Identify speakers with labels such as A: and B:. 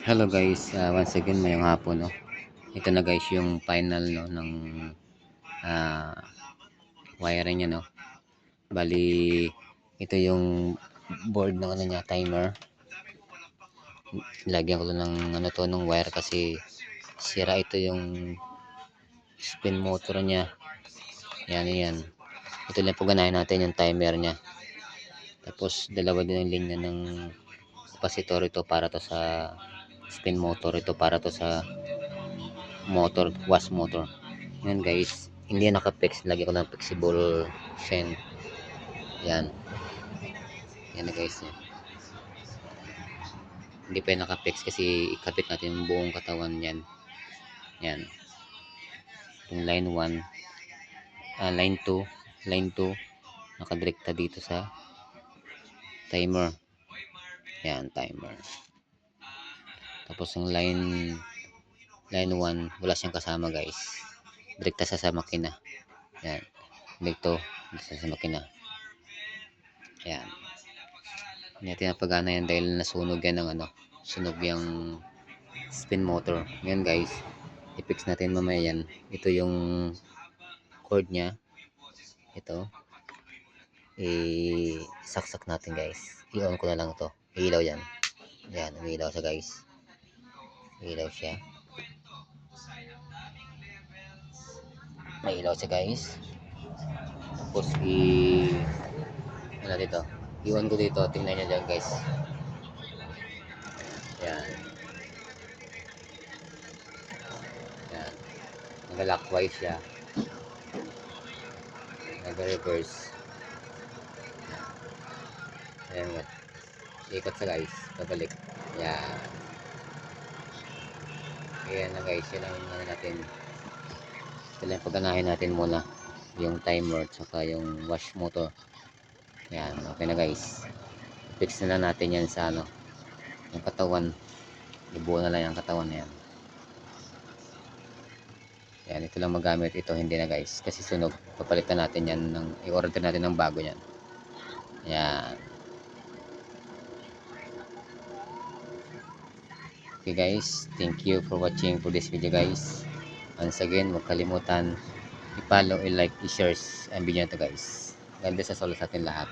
A: Hello guys, once again mayong hapon no. Ito na guys yung final no ng ah, wiring niya no. Bali ito yung board ng ano niya, timer. Lagyan ko lang ng ano to ng wire kasi sira ito yung spin motor niya. Yan. Ito lang po ganahin natin yung timer niya. Tapos dalawa din ang linya ng capacitor, ito para to sa spin motor, ito para to sa motor, wash motor. Yan guys, hindi yan naka-fix, lagi ko ng flexible shen. Yan na guys, yan. Hindi pa yan naka-fix kasi ikabit natin yung buong katawan yan. Yung line 1, line 2, nakadirekta dito sa timer. Yan, timer. Tapos yung line 1 wala siyang kasama guys, direkta sa makina. Yan, dito sa makina. Yan, hindi natin napagana yan dahil nasunog yan ng ano, sunog yung spin motor. Yan guys, i-fix natin mamaya yan. Ito yung cord nya, ito i-saksak natin guys. I-on ko na lang to, ilaw yan. Yan, umilaw siya guys, ilaw siya, may ilaw siya guys. Tapos ano dito, i-on ko dito, tingnan nyo dyan guys. Yan, nag-lockwise siya, nag-reverse. Ayan nga, ikot sa guys, pabalik. Yan, ayan na guys, yun ang ano natin. Ito lang paganahin natin muna yung timer tsaka yung wash motor. Yan, okay na guys, fix na lang natin yan sa ano, yung katawan, ibuo na lang yung katawan na yan. Yan, ito lang magamit, ito hindi na guys kasi sunog. Papalitan natin yan, i-order natin ng bago yan. Yan, okay guys, thank you for watching for this video guys. Once again, huwag kalimutan i-follow, i-like, i-share ang video na to guys. God bless us all sa atin lahat.